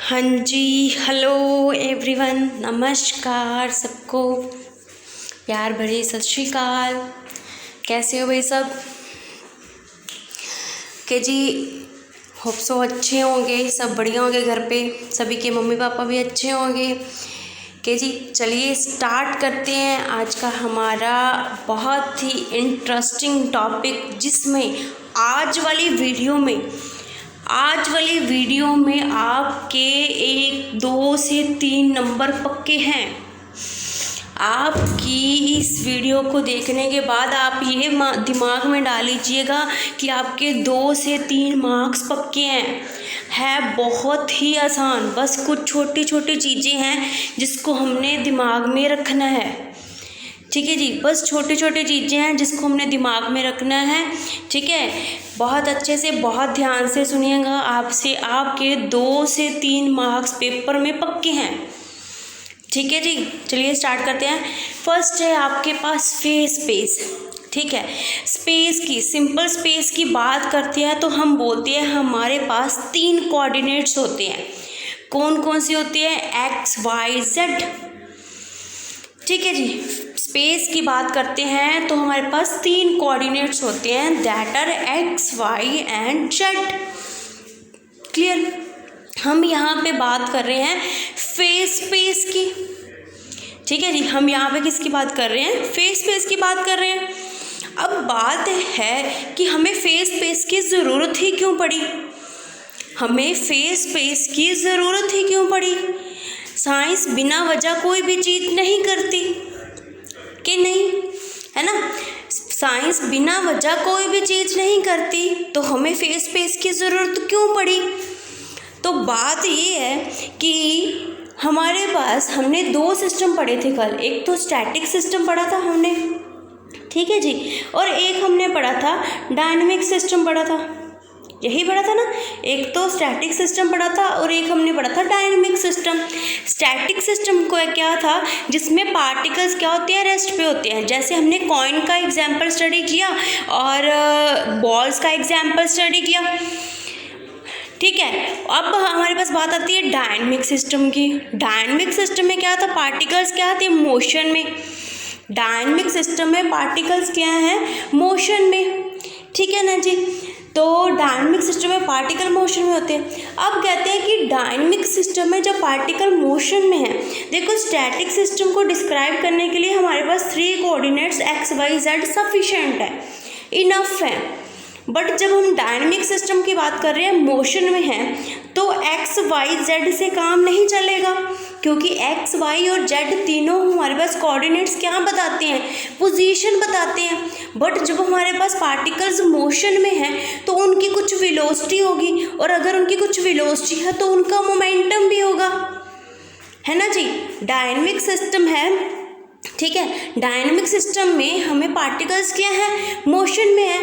हाँ जी, hello everyone, नमस्कार सबको, प्यार भरे सत श्री अकाल। कैसे हो भाई सब के जी? होप सो अच्छे होंगे, सब बढ़िया होंगे, घर पे सभी के मम्मी पापा भी अच्छे होंगे के जी। चलिए स्टार्ट करते हैं आज का हमारा बहुत ही इंटरेस्टिंग टॉपिक, जिसमें आज वाली वीडियो में आपके 1, 2 से 3 नंबर पक्के हैं। आपकी इस वीडियो को देखने के बाद आप ये दिमाग में डाल लीजिएगा कि आपके 2 से 3 मार्क्स पक्के हैं। है बहुत ही आसान, बस कुछ छोटी छोटी चीज़ें हैं जिसको हमने दिमाग में रखना है। ठीक है जी, बस छोटी छोटी चीज़ें हैं जिसको हमने दिमाग में रखना है। ठीक है, बहुत अच्छे से बहुत ध्यान से सुनिएगा। आपके 2 से 3 मार्क्स पेपर में पक्के हैं। ठीक है जी, चलिए स्टार्ट करते हैं। फर्स्ट है आपके पास फेस स्पेस। ठीक है, स्पेस की, सिंपल स्पेस की बात करते हैं तो हम बोलते हैं हमारे पास 3 कोऑर्डिनेट्स होते हैं। कौन कौन से होते हैं? X, Y, Z. ठीक है जी, स्पेस की बात करते हैं तो हमारे पास 3 कोऑर्डिनेट्स होते हैं, that are X, Y and Z. Clear? हम यहाँ पे बात कर रहे हैं फेस स्पेस की। ठीक है जी, हम यहाँ पे किसकी बात कर रहे हैं? फेस स्पेस की बात कर रहे हैं। अब बात है कि हमें फेस स्पेस की ज़रूरत ही क्यों पड़ी? हमें फेस स्पेस की ज़रूरत ही क्यों पड़ी? साइंस बिना वजह कोई भी चीज़ नहीं करती कि नहीं, है ना? साइंस बिना वजह कोई भी चीज़ नहीं करती, तो हमें फेस स्पेस की ज़रूरत क्यों पड़ी? तो बात ये है कि हमारे पास, हमने 2 सिस्टम पढ़े थे कल। एक तो स्टैटिक सिस्टम पढ़ा था हमने, ठीक है जी, और एक हमने पढ़ा था डायनेमिक सिस्टम पढ़ा था। यही पढ़ा था ना? एक तो स्टैटिक सिस्टम पढ़ा था और एक हमने पढ़ा था डायनेमिक सिस्टम। स्टैटिक सिस्टम को क्या था? जिसमें पार्टिकल्स क्या होते हैं? रेस्ट पे होते हैं। जैसे हमने कॉइन का एग्जाम्पल स्टडी किया और बॉल्स का एग्जाम्पल स्टडी किया। ठीक है, अब हमारे पास बात आती है डायनेमिक सिस्टम की। डायनेमिक सिस्टम में क्या था? पार्टिकल्स क्या थे? मोशन में। डायनेमिक सिस्टम में पार्टिकल्स क्या हैं? मोशन में। ठीक है ना जी? तो डायनेमिक सिस्टम में पार्टिकल मोशन में होते हैं। अब कहते हैं कि डायनेमिक सिस्टम में जब पार्टिकल मोशन में है, देखो स्टैटिक सिस्टम को डिस्क्राइब करने के लिए हमारे पास 3 coordinates X, Y, Z sufficient है, इनफ है। बट जब हम डायनेमिक सिस्टम की बात कर रहे हैं, मोशन में है, तो एक्स, वाई, जेड से काम नहीं चलेगा, क्योंकि एक्स, वाई और जेड तीनों हमारे पास कोऑर्डिनेट्स क्या बताते हैं? पोजीशन बताते हैं। बट जब हमारे पास पार्टिकल्स मोशन में हैं तो उनकी कुछ वेलोसिटी होगी, और अगर उनकी कुछ वेलोसिटी है तो उनका मोमेंटम भी होगा, है ना जी? डायनेमिक सिस्टम है। ठीक है, डायनेमिक सिस्टम में हमें पार्टिकल्स क्या है? मोशन में है।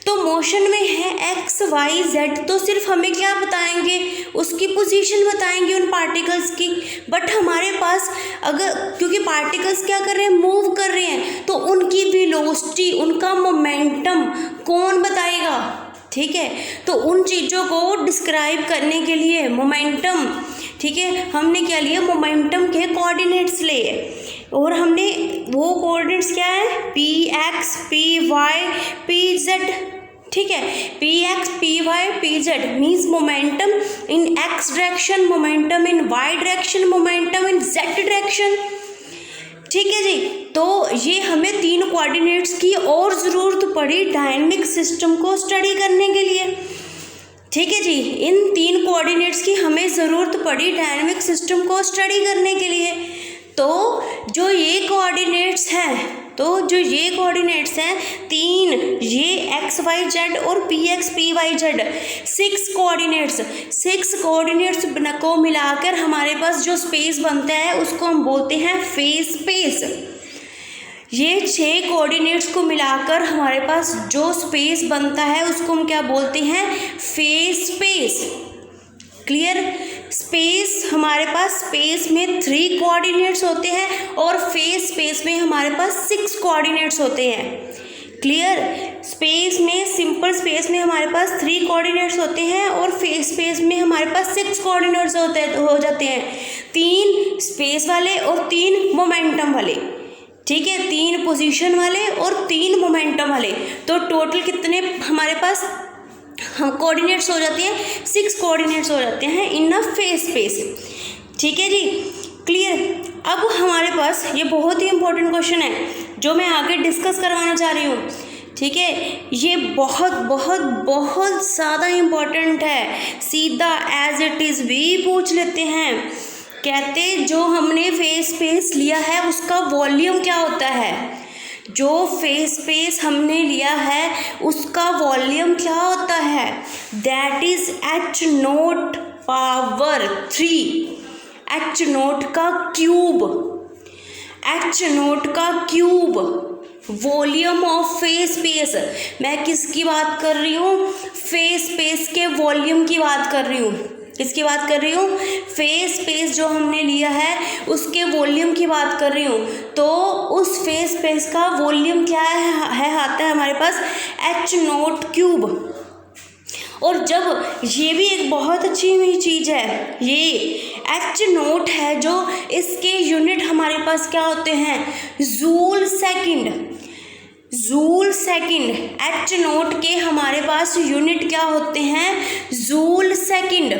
तो मोशन में है एक्स, वाई, जेड, तो सिर्फ हमें क्या बताएंगे? उसकी पोजीशन बताएंगे उन पार्टिकल्स की। बट हमारे पास अगर, क्योंकि पार्टिकल्स क्या कर रहे हैं? मूव कर रहे हैं, तो उनकी वेलोसिटी, उनका मोमेंटम कौन बताएगा? ठीक है, तो उन चीज़ों को डिस्क्राइब करने के लिए मोमेंटम, ठीक है, हमने क्या लिया? मोमेंटम के कोऑर्डिनेट्स लिए, और हमने वो कोऑर्डिनेट्स क्या है? P X, P Y, P Z. ठीक है, P X, P Y, P Z means momentum in X direction, momentum in Y direction, momentum in Z direction. ठीक है जी, तो ये हमें 3 कोऑर्डिनेट्स की और ज़रूरत पड़ी डायनेमिक सिस्टम को स्टडी करने के लिए। ठीक है जी, इन 3 कोऑर्डिनेट्स की हमें ज़रूरत पड़ी डायनेमिक सिस्टम को स्टडी करने के लिए। तो जो ये कोऑर्डिनेट्स हैं, 3, ये एक्स, वाई, जेड और P X, P Y, Z, 6 coordinates को मिलाकर हमारे पास जो स्पेस बनता है उसको हम बोलते हैं फेस स्पेस। ये 6 कोऑर्डिनेट्स को मिलाकर हमारे पास जो स्पेस बनता है उसको हम क्या बोलते हैं? Face space. क्लियर? स्पेस, हमारे पास स्पेस में 3 कोऑर्डिनेट्स होते हैं और फेस स्पेस में हमारे पास 6 कोऑर्डिनेट्स होते हैं। क्लियर? स्पेस में, सिंपल स्पेस में हमारे पास 3 कोऑर्डिनेट्स होते हैं और फेस स्पेस में हमारे पास 6 कोऑर्डिनेट्स हो जाते हैं, 3 स्पेस वाले और 3 मोमेंटम वाले, ठीक है, 3 पोजीशन वाले और 3 मोमेंटम वाले। तो टोटल कितने हमारे पास कोऑर्डिनेट्स हो जाते हैं, 6 कोऑर्डिनेट्स हो जाते हैं इन अ फेस स्पेस, ठीक है जी, क्लियर। अब हमारे पास ये बहुत ही इंपॉर्टेंट क्वेश्चन है जो मैं आगे डिस्कस करवाना चाह रही हूँ, ठीक है, ये बहुत बहुत बहुत ज़्यादा इम्पोर्टेंट है, सीधा एज इट इज़ भी पूछ लेते हैं। कहते जो हमने फेस स्पेस लिया है उसका वॉल्यूम क्या होता है, जो फेस स्पेस हमने लिया है उसका वॉल्यूम क्या होता है, that is h note power 3, h note का क्यूब, h नोट का cube, volume of face space. मैं किसकी बात कर रही हूँ, फेस स्पेस के वॉल्यूम की बात कर रही हूँ, किसकी बात कर रही हूँ, फेस स्पेस जो हमने लिया है उसके वॉल्यूम की बात कर रही हूँ। तो उस फेस स्पेस का वॉल्यूम क्या है आता है हमारे पास h नोट क्यूब। और जब ये भी एक बहुत अच्छी हुई चीज़ है, ये h नोट है जो इसके यूनिट हमारे पास क्या होते हैं, joule second, joule second, h note के हमारे पास यूनिट क्या होते हैं, जूल सेकंड।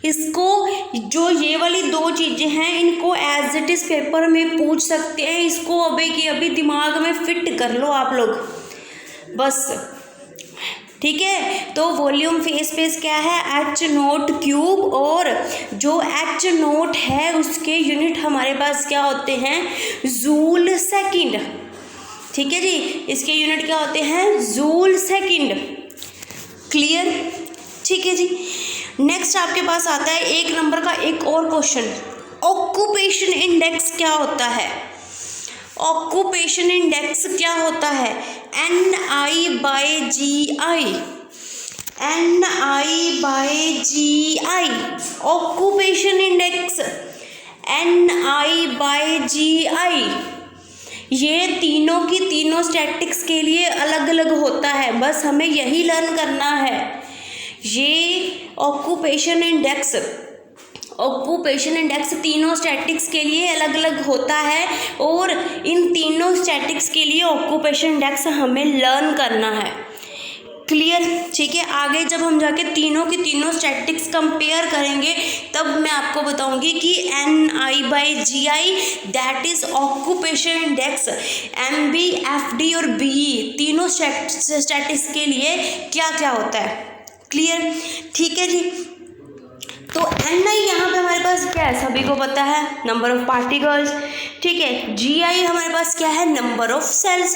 इसको जो ये वाली 2 चीज़ें हैं इनको एज इट इज़ पेपर में पूछ सकते हैं, इसको अभी की अभी दिमाग में फिट कर लो आप लोग बस, ठीक है। तो वॉल्यूम फेस स्पेस क्या है, h नोट क्यूब, और जो h नोट है उसके यूनिट हमारे पास क्या होते हैं, जूल सेकंड, ठीक है जी, इसके यूनिट क्या होते हैं, जूल सेकंड, क्लियर, ठीक है जी। नेक्स्ट आपके पास आता है 1 नंबर का एक और क्वेश्चन, ऑक्यूपेशन इंडेक्स क्या होता है, ऑक्यूपेशन इंडेक्स क्या होता है, NI/GI, NI/GI, occupation index NI/GI। ये तीनों की तीनों स्टैटिक्स के लिए अलग अलग होता है, बस हमें यही लर्न करना है। ये ऑक्यूपेशन इंडेक्स तीनों स्टैटिक्स के लिए अलग अलग होता है और इन तीनों स्टैटिक्स के लिए ऑक्यूपेशन इंडेक्स हमें लर्न करना है, क्लियर, ठीक है। आगे जब हम जाके तीनों की तीनों स्टैटिक्स कंपेयर करेंगे तब मैं आपको बताऊंगी कि NI/GI that is occupation index, MB, FD और BE तीनों स्टैटिक्स के लिए क्या क्या होता है, क्लियर, ठीक है जी। तो NI यहाँ पे हमारे पास क्या है, सभी को पता है, नंबर ऑफ पार्टिकल्स, ठीक है। GI हमारे पास क्या है, नंबर ऑफ सेल्स,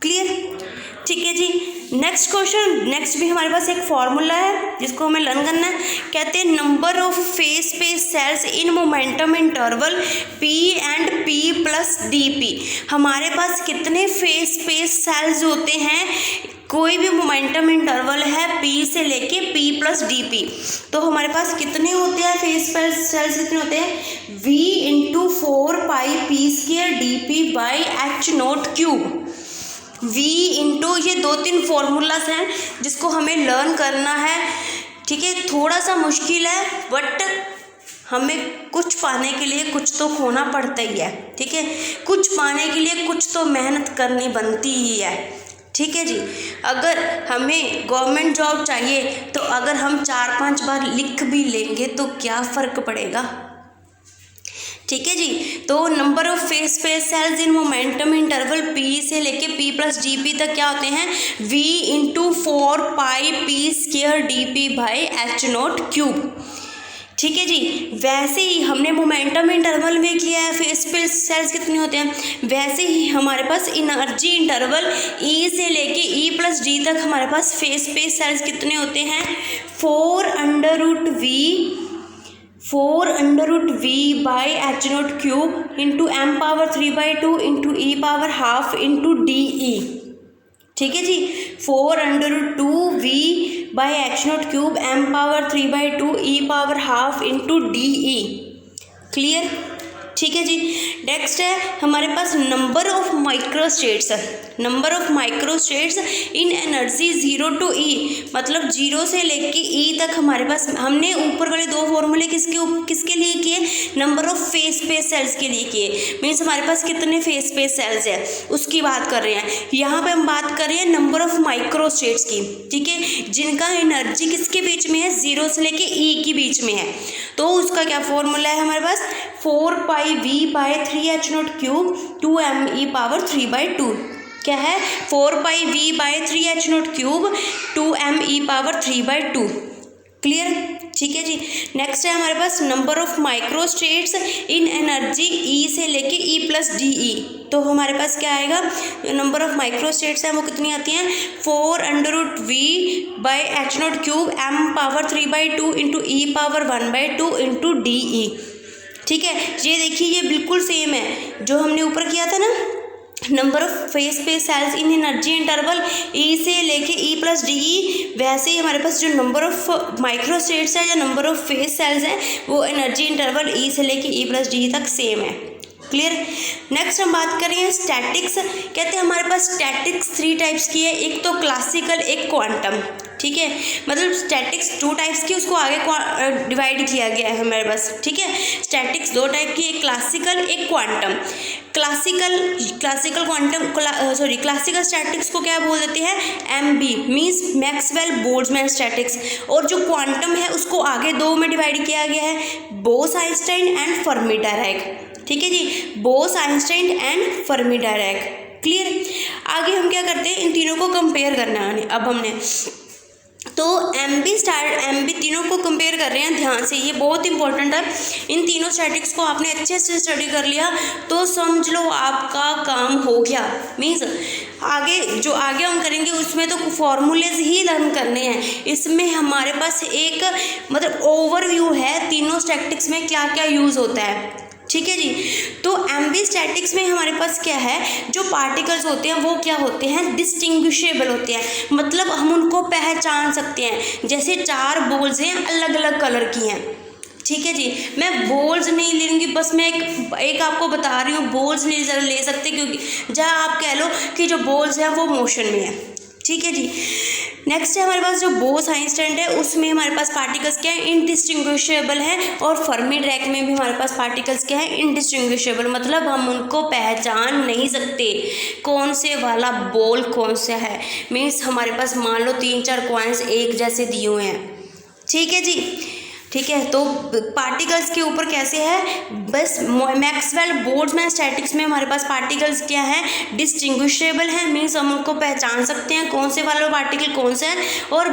क्लियर, ठीक है जी। नेक्स्ट क्वेश्चन, नेक्स्ट भी हमारे पास एक फॉर्मूला है जिसको हमें लर्न करना है। कहते हैं number of face space cells in momentum interval P and P+DP। हमारे पास कितने फेस स्पेस सेल्स होते हैं, कोई भी मोमेंटम इंटरवल है P से लेके P+DP, तो हमारे पास कितने होते हैं फेस स्पेस सेल्स, कितने होते हैं, V × 4πp²dp/h note cube. V into ये 2-3 फॉर्मूलाज हैं जिसको हमें लर्न करना है, ठीक है। थोड़ा सा मुश्किल है बट हमें कुछ पाने के लिए कुछ तो खोना पड़ता ही है, ठीक है, कुछ पाने के लिए कुछ तो मेहनत करनी बनती ही है, ठीक है जी। अगर हमें गवर्नमेंट जॉब चाहिए तो अगर हम 4-5 बार लिख भी लेंगे तो क्या फ़र्क पड़ेगा, ठीक है जी। तो number of face space cells in momentum interval P से लेके P+DP तक क्या होते हैं, V × 4πp²dp/h नोट क्यूब, ठीक है जी। वैसे ही हमने मोमेंटम इंटरवल में किया है फेस स्पेस सेल्स कितने होते हैं, वैसे ही हमारे पास एनर्जी इंटरवल E से लेके E+D तक हमारे पास फेस स्पेस सेल्स कितने होते हैं, 4√V/h naught cube into m⁻3/2 into e⁻½ DE, ठीक है जी। 4√2V/h naught cube m⁻3/2 e⁻½ DE, clear, ठीक है जी। नेक्स्ट है हमारे पास number of microstates. Number of microstates in energy 0 to E, मतलब 0 से लेके E तक हमारे पास, हमने ऊपर वाले दो फॉर्मूले किसके लिए किए, number of face space cells के लिए किए। मीन्स हमारे पास कितने फेस स्पेस सेल्स है उसकी बात कर रहे हैं। यहाँ पे हम बात कर रहे हैं नंबर ऑफ माइक्रोस्टेट्स की, ठीक है, जिनका एनर्जी किसके बीच में है, 0 से लेके E के बीच में है। तो उसका क्या फॉर्मूला है हमारे पास, 4πV/3h03 2me⁻3/2। क्या है, 4πV/3h03 2me⁻3/2। क्लियर, ठीक है जी। नेक्स्ट है हमारे पास number of microstates in energy E से लेके E+DE। तो हमारे पास क्या आएगा, नंबर ऑफ माइक्रोस्टेट्स हैं वो कितनी आती हैं, 4√V/h03 m⁻3/2 × E⁻1/2 × DE। ठीक है, ये देखिए ये बिल्कुल सेम है जो हमने ऊपर किया था ना, number of face space cells in energy interval E से लेके E+DE, वैसे ही हमारे पास जो नंबर ऑफ माइक्रोस्टेट्स है या नंबर ऑफ फेस सेल्स हैं वो एनर्जी इंटरवल E से लेके E+DE तक सेम है। क्लियर। नेक्स्ट हम बात करें स्टैटिक्स। कहते हैं हमारे पास स्टैटिक्स 3 टाइप्स की है, एक तो क्लासिकल, एक क्वांटम। ठीक है, मतलब स्टैटिक्स 2 टाइप्स की, उसको आगे डिवाइड किया गया है हमारे पास। ठीक है, स्टैटिक्स 2 टाइप की, एक क्लासिकल, एक क्वांटम। क्लासिकल स्टैटिक्स को क्या बोल देते हैं, MB means Maxwell Boltzmann statics. और जो क्वांटम है उसको आगे 2 में डिवाइड किया गया है, बोस-आइंस्टाइन एंड फर्मी-डायराक। ठीक है जी, बोस-आइंस्टाइन एंड फर्मी-डायराक। क्लियर। आगे हम क्या करते हैं, इन तीनों को कंपेयर करना है अब हमने। तो MB तीनों को कंपेयर कर रहे हैं ध्यान से, ये बहुत इंपॉर्टेंट है। इन तीनों स्टैटिक्स को आपने अच्छे से स्टडी कर लिया तो समझ लो आपका काम हो गया। मीन्स आगे हम करेंगे उसमें तो फॉर्मूलेज ही लर्न करने हैं। इसमें हमारे पास एक मतलब ओवरव्यू है तीनों स्टैटिक्स में क्या क्या यूज़ होता है। ठीक है जी। तो MB स्टैटिक्स में हमारे पास क्या है, जो पार्टिकल्स होते हैं वो क्या होते हैं, डिस्टिंग्विशेबल होते हैं, मतलब हम उनको पहचान सकते हैं। जैसे 4 बॉल्स हैं, अलग अलग कलर की हैं। ठीक है जी, मैं बॉल्स नहीं लूँगी, बस मैं एक आपको बता रही हूँ, बॉल्स नहीं ले सकते क्योंकि जहाँ आप कह लो कि जो बॉल्स हैं वो मोशन में है। ठीक है जी। नेक्स्ट है हमारे पास जो बोस-आइंस्टाइन है उसमें हमारे पास पार्टिकल्स क्या है, इनडिस्टिंग्विशेबल है। और फर्मी-डायराक में भी हमारे पास पार्टिकल्स क्या है, इनडिस्टिंग्विशेबल, मतलब हम उनको पहचान नहीं सकते कौन से वाला बॉल कौन सा है। मीन्स हमारे पास मान लो 3-4 कॉइन्स एक जैसे दिए हुए हैं। ठीक है जी। ठीक है, तो पार्टिकल्स के ऊपर कैसे है, बस मैक्सवेल बोल्ट्जमैन स्टैटिक्स में हमारे पास पार्टिकल्स क्या है, डिस्टिंग्विशेबल है, मीन्स हम उनको पहचान सकते हैं कौन से वाला पार्टिकल कौन सा है। और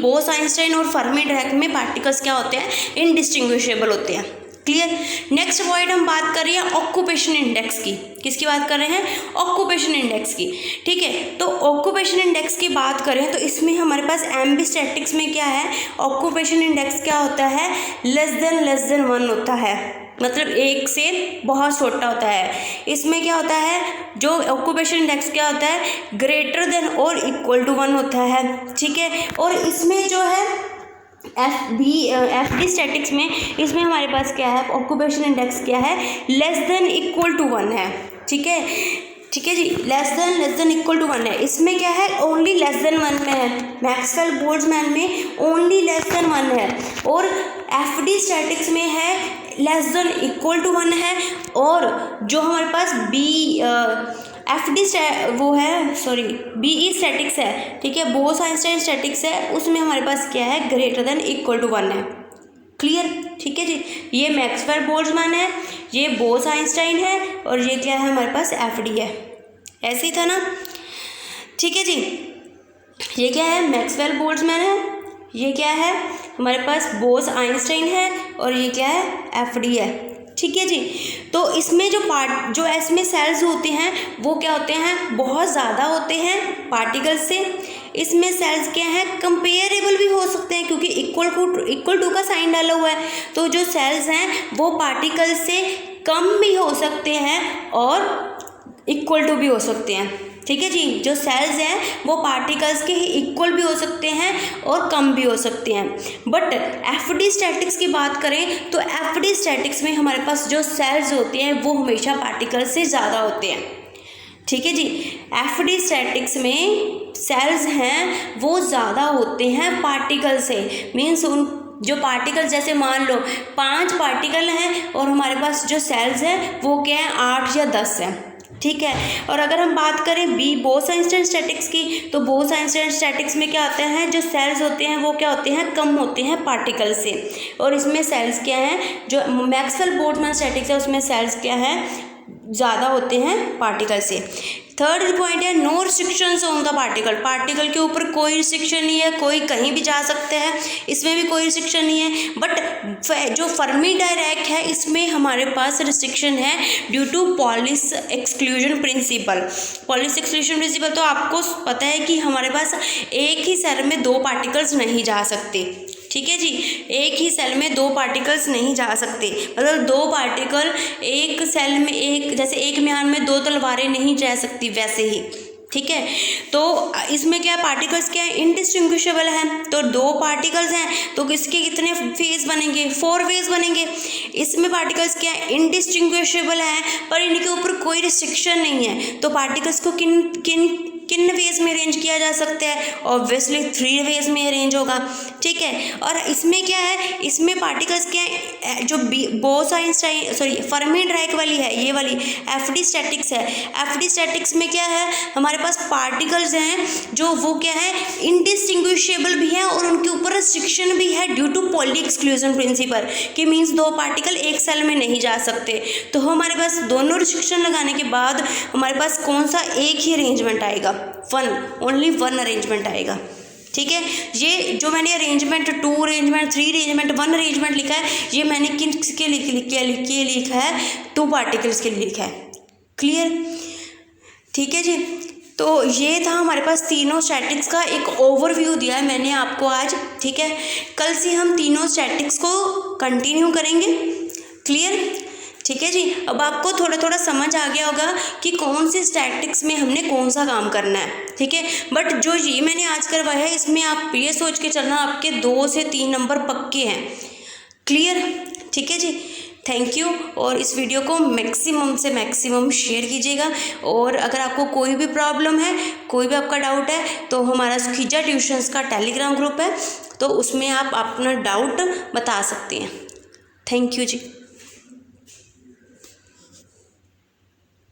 बोस-आइंस्टाइन और फर्मी-डायराक में पार्टिकल्स क्या होते हैं, इनडिस्टिंग्विशेबल होते हैं। क्लियर। नेक्स्ट पॉइंट हम बात कर रहे हैं ऑक्यूपेशन इंडेक्स की। किसकी बात कर रहे हैं, ऑक्यूपेशन इंडेक्स की। ठीक है, तो ऑक्यूपेशन इंडेक्स की बात करें तो इसमें हमारे पास MB स्टैटिक्स में क्या है, ऑक्यूपेशन इंडेक्स क्या होता है, लेस देन 1 होता है, मतलब 1 से बहुत छोटा होता है। इसमें क्या होता है, जो ऑक्यूपेशन इंडेक्स क्या होता है, ग्रेटर देन और इक्वल टू 1 होता है। ठीक है, और इसमें जो है FD स्टैटिक्स में, इसमें हमारे पास क्या है, ऑक्यूपेशन इंडेक्स क्या है, लेस देन इक्वल टू 1 है। ठीक है, ठीक है जी, लेस देन इक्वल टू 1 है। इसमें क्या है, ओनली लेस देन 1 में है। मैक्सवेल बोल्ट्जमैन में ओनली लेस देन 1 है। और FD स्टैटिक्स में है लेस देन इक्वल टू 1 है। और जो हमारे पास BE स्टैटिक्स है, ठीक है, बोस-आइंस्टाइन स्टैटिक्स है, उसमें हमारे पास क्या है, ग्रेटर देन इक्वल टू 1 है। क्लियर। ठीक है जी, ये मैक्सवेल बोल्ट्जमैन है, ये बोस-आइंस्टाइन है, और ये क्या है हमारे पास FD है। ऐसे ही था ना। ठीक है जी, ये क्या है, मैक्सवेल बोल्ट्जमैन है, ये क्या है हमारे पास बोस-आइंस्टाइन है, और ये क्या है, FD है। ठीक है जी। तो इसमें जो इसमें सेल्स होते हैं वो क्या होते हैं, बहुत ज़्यादा होते हैं पार्टिकल्स से। इसमें सेल्स क्या हैं, कंपेरेबल भी हो सकते हैं क्योंकि इक्वल टू का साइन डाला हुआ है। तो जो सेल्स हैं वो पार्टिकल्स से कम भी हो सकते हैं और इक्वल टू भी हो सकते हैं। ठीक है जी। जो सेल्स हैं वो पार्टिकल्स के इक्वल भी हो सकते हैं और कम भी हो सकते हैं। बट एफडी स्टैटिक्स की बात करें तो एफडी स्टैटिक्स में हमारे पास जो सेल्स होते हैं वो हमेशा पार्टिकल्स से ज़्यादा होते हैं। ठीक है जी। एफडी स्टैटिक्स में सेल्स हैं वो ज़्यादा होते हैं पार्टिकल से। मीन्स उन जो पार्टिकल्स, जैसे मान लो 5 पार्टिकल हैं और हमारे पास जो सेल्स हैं वो क्या है 8 या 10 हैं। ठीक है। और अगर हम बात करें बोस-आइंस्टाइन स्टैटिक्स की, तो बोस-आइंस्टाइन स्टैटिक्स में क्या होता है, जो सेल्स होते हैं वो क्या होते हैं, कम होते हैं पार्टिकल से। और इसमें सेल्स क्या हैं, जो मैक्सवेल-बोल्ट्जमैन स्टैटिक्स है उसमें सेल्स क्या है, ज़्यादा होते हैं पार्टिकल से। थर्ड पॉइंट है no restrictions on the particle. Particle के ऊपर कोई रिस्ट्रिक्शन नहीं है, कोई कहीं भी जा सकता है, इसमें भी कोई रिस्ट्रिक्शन नहीं है। बट जो फर्मी डायरेक्ट है इसमें हमारे पास रिस्ट्रिक्शन है due to Pauli exclusion principle. Pauli exclusion principle तो आपको पता है कि हमारे पास एक ही सेल में 2 पार्टिकल्स नहीं जा सकते। ठीक है जी। एक ही सेल में 2 पार्टिकल्स नहीं जा सकते, मतलब 2 पार्टिकल एक सेल में, एक जैसे एक म्यान में 2 तलवारें नहीं जा सकती वैसे ही। ठीक है। तो इसमें क्या पार्टिकल्स क्या है, इनडिस्टिंग्विशेबल हैं। तो 2 पार्टिकल्स हैं तो किसके कितने फेज बनेंगे, 4 फेज बनेंगे। इसमें पार्टिकल्स क्या है, इनडिस्टिंग्विशेबल हैं पर इनके ऊपर कोई रिस्ट्रिक्शन नहीं है। तो पार्टिकल्स को किन वेज में अरेंज किया जा सकता है, ऑब्वियसली 3 वेज में अरेंज होगा। ठीक है। और इसमें क्या है, इसमें पार्टिकल्स क्या है, जो बोस-आइंस्टाइन फर्मी डायराक वाली है, ये वाली एफडी स्टैटिक्स है। एफडी स्टैटिक्स में क्या है, हमारे पास पार्टिकल्स हैं जो वो क्या है, इनडिस्टिंग्विशेबल भी हैं और उनके ऊपर रिस्ट्रिक्शन भी है due to Pauli exclusion principle, कि मीन्स 2 पार्टिकल एक सेल में नहीं जा सकते। तो हमारे पास दोनों रिस्ट्रिक्शन लगाने के बाद हमारे पास कौन सा एक ही अरेंजमेंट आएगा, ओनली वन अरेंजमेंट आएगा। ठीक है। ये जो मैंने अरेंजमेंट 2 अरेंजमेंट 3 अरेंजमेंट 1 अरेंजमेंट लिखा है, ये मैंने किसके लिए लिखा है, 2 पार्टिकल्स के लिए लिखा है। क्लियर। ठीक है जी। तो ये था हमारे पास तीनों स्टैटिक्स का एक ओवरव्यू दिया है मैंने आपको आज। ठीक है। कल से हम तीनों स्टैटिक्स को कंटिन्यू करेंगे। क्लियर। ठीक है जी। अब आपको थोड़ा थोड़ा समझ आ गया होगा कि कौन से स्टैटिक्स में हमने कौन सा काम करना है। ठीक है। बट जो ये मैंने आज करवाया है इसमें आप ये सोच के चलना आपके 2 से 3 नंबर पक्के हैं। क्लियर। ठीक है जी। Thank you. और इस वीडियो को मैक्सिमम से मैक्सिमम शेयर कीजिएगा। और अगर आपको कोई भी प्रॉब्लम है, कोई भी आपका डाउट है, तो हमारा खिजा ट्यूशंस का टेलीग्राम ग्रुप है, तो उसमें आप अपना डाउट बता सकते हैं। Thank you ji.